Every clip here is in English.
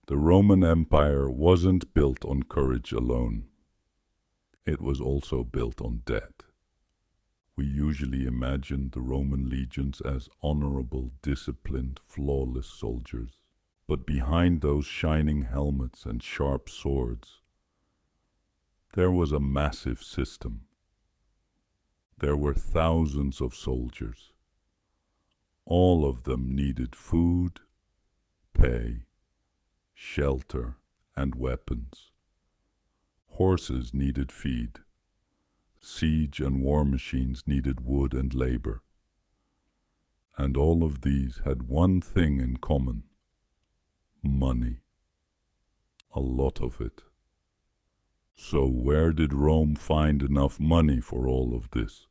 The Roman Empire wasn't built on courage alone. It was also built on debt. We usually imagine the Roman legions as honorable, disciplined, flawless soldiers. But behind those shining helmets and sharp swords, there was a massive system. There were thousands of soldiers. All of them needed food, pay, shelter, and weapons. Horses needed feed. Siege and war machines needed wood and labor. And all of these had one thing in common: money. A lot of it. So where did Rome find enough money for all of this?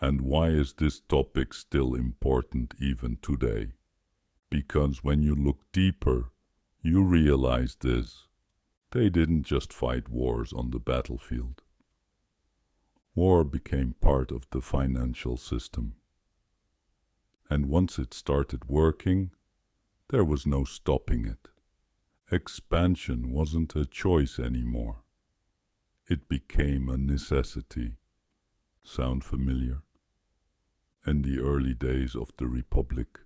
And why is this topic still important even today? Because when you look deeper, you realize this: they didn't just fight wars on the battlefield. War became part of the financial system. And once it started working, there was no stopping it. Expansion wasn't a choice anymore. It became a necessity. Sound familiar? In the early days of the Republic,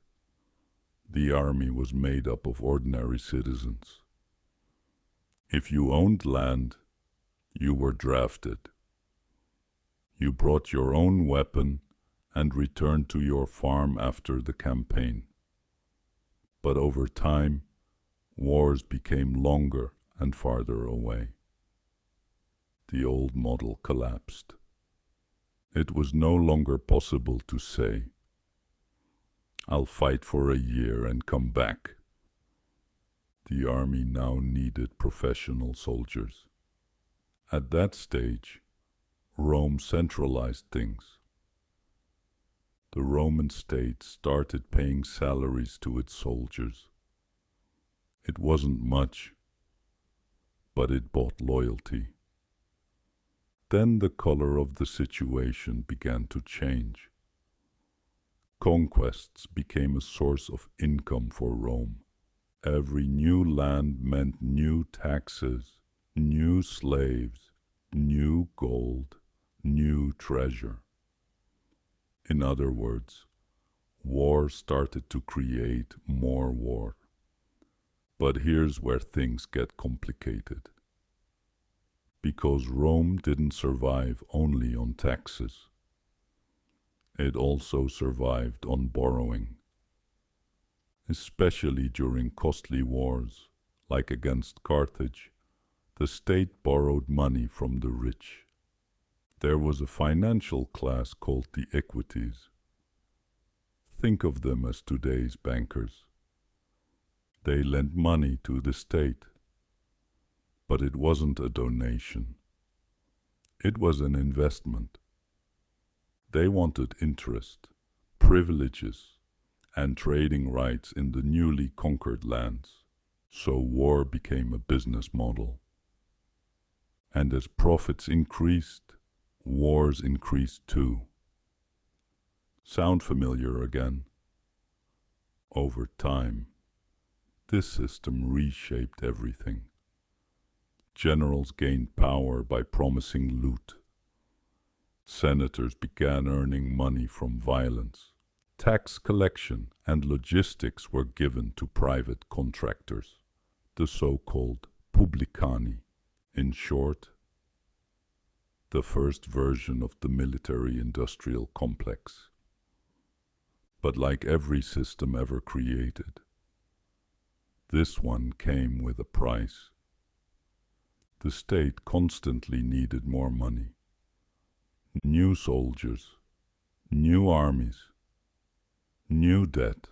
the army was made up of ordinary citizens. If you owned land, you were drafted. You brought your own weapon and returned to your farm after the campaign. But over time, wars became longer and farther away. The old model collapsed. It was no longer possible to say, "I'll fight for a year and come back." The army now needed professional soldiers. At that stage, Rome centralized things. The Roman state started paying salaries to its soldiers. It wasn't much, but it bought loyalty. Then the color of the situation began to change. Conquests became a source of income for Rome. Every new land meant new taxes, new slaves, new gold, new treasure. In other words, war started to create more war. But here's where things get complicated. Because Rome didn't survive only on taxes. It also survived on borrowing. Especially during costly wars, like against Carthage, the state borrowed money from the rich. There was a financial class called the equites. Think of them as today's bankers. They lent money to the state, but it wasn't a donation. It was an investment. They wanted interest, privileges, and trading rights in the newly conquered lands. So war became a business model. And as profits increased, wars increased too. Sound familiar again? Over time, this system reshaped everything. Generals gained power by promising loot. Senators began earning money from violence. Tax collection and logistics were given to private contractors, the so-called publicani. In short, the first version of the military-industrial complex. But like every system ever created, this one came with a price. The state constantly needed more money. New soldiers, new armies, new debt,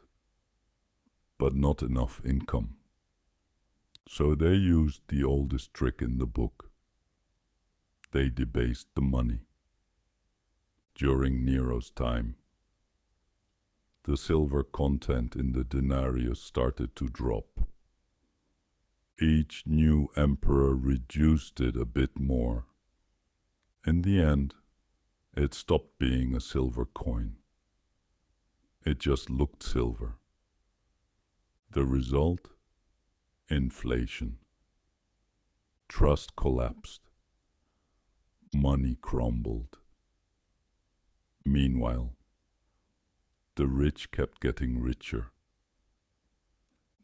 but not enough income. So they used the oldest trick in the book. They debased the money. During Nero's time, the silver content in the denarius started to drop. Each new emperor reduced it a bit more. In the end, it stopped being a silver coin. It just looked silver. The result? inflation. Trust collapsed. Money crumbled. Meanwhile, the rich kept getting richer.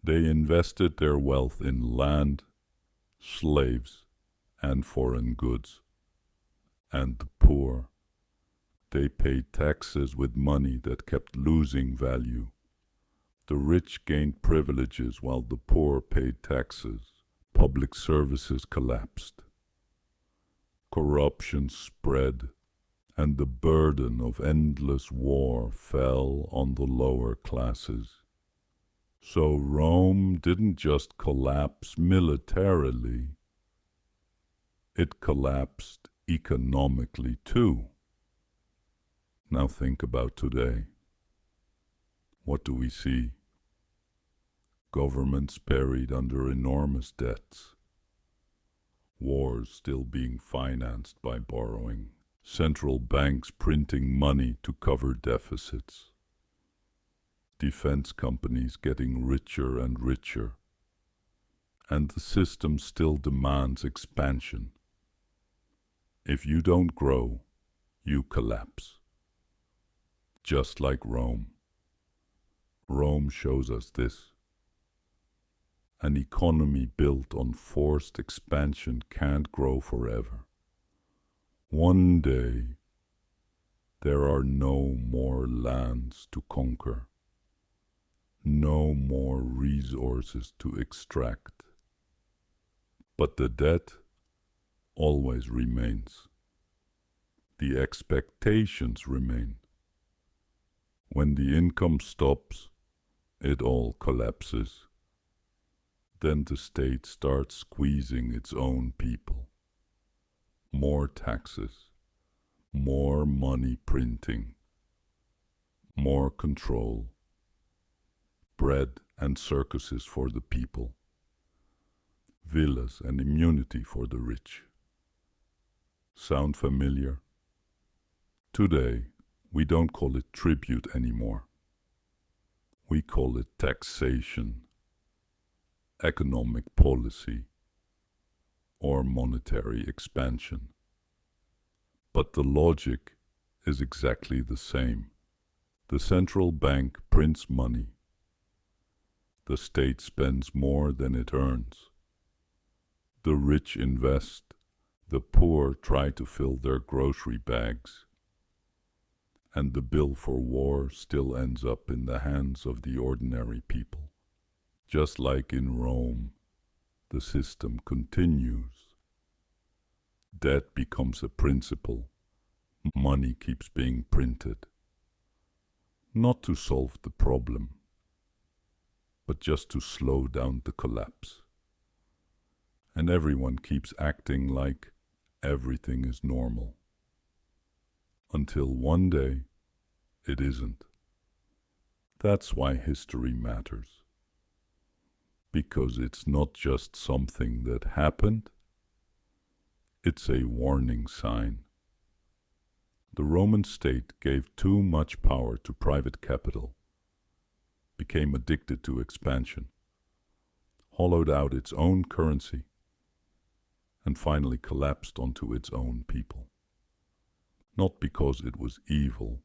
They invested their wealth in land, slaves, and foreign goods. And the poor, they paid taxes with money that kept losing value. The rich gained privileges while the poor paid taxes. Public services collapsed. Corruption spread, and the burden of endless war fell on the lower classes. So Rome didn't just collapse militarily, it collapsed economically too. Now think about today. What do we see? Governments buried under enormous debts. Wars still being financed by borrowing. Central banks printing money to cover deficits. Defense companies getting richer and richer. And the system still demands expansion. If you don't grow, you collapse. Just like Rome. Rome shows us this. An economy built on forced expansion can't grow forever. One day, there are no more lands to conquer, no more resources to extract. But the debt always remains. The expectations remain. When the income stops, it all collapses. Then the state starts squeezing its own people. More taxes, more money printing, more control, bread and circuses for the people, villas and immunity for the rich. Sound familiar? Today, we don't call it tribute anymore. We call it taxation, economic policy, or monetary expansion. But the logic is exactly the same. The central bank prints money. The state spends more than it earns. The rich invest. The poor try to fill their grocery bags. And the bill for war still ends up in the hands of the ordinary people. Just like in Rome, the system continues. Debt becomes a principle. Money keeps being printed. Not to solve the problem, but just to slow down the collapse. And everyone keeps acting like everything is normal. Until one day, it isn't. That's why history matters. Because it's not just something that happened, it's a warning sign. The Roman state gave too much power to private capital, became addicted to expansion, hollowed out its own currency, and finally collapsed onto its own people. Not because it was evil,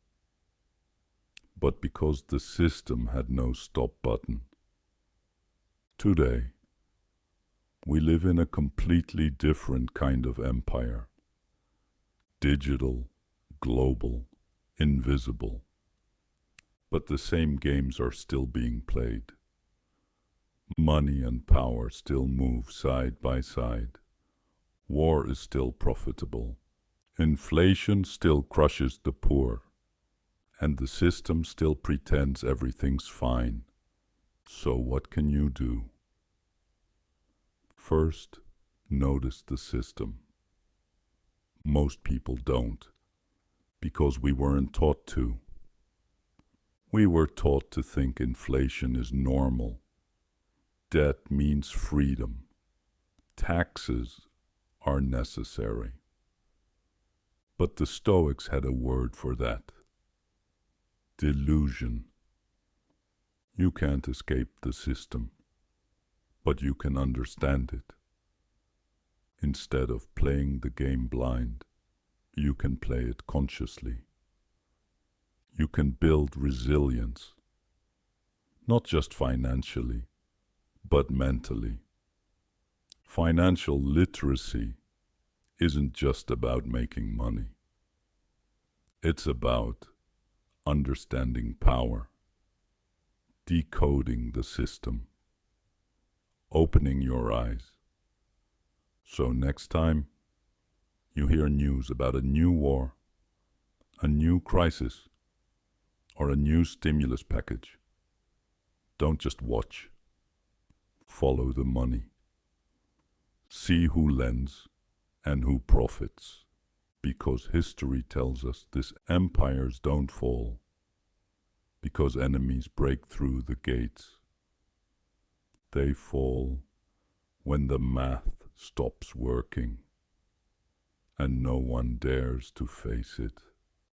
but because the system had no stop button. Today, we live in a completely different kind of empire. Digital, global, invisible. But the same games are still being played. Money and power still move side by side. War is still profitable. Inflation still crushes the poor. And the system still pretends everything's fine. So what can you do? First, notice the system. Most people don't, because we weren't taught to. We were taught to think inflation is normal. Debt means freedom. Taxes are necessary. But the Stoics had a word for that. Delusion. You can't escape the system, but you can understand it. Instead of playing the game blind, you can play it consciously. You can build resilience, not just financially, but mentally. Financial literacy isn't just about making money. It's about understanding power, decoding the system, opening your eyes. So next time you hear news about a new war, a new crisis, or a new stimulus package, don't just watch. Follow the money. See who lends and who profits, because history tells us this: empires don't fall because enemies break through the gates. They fall when the math stops working and no one dares to face it.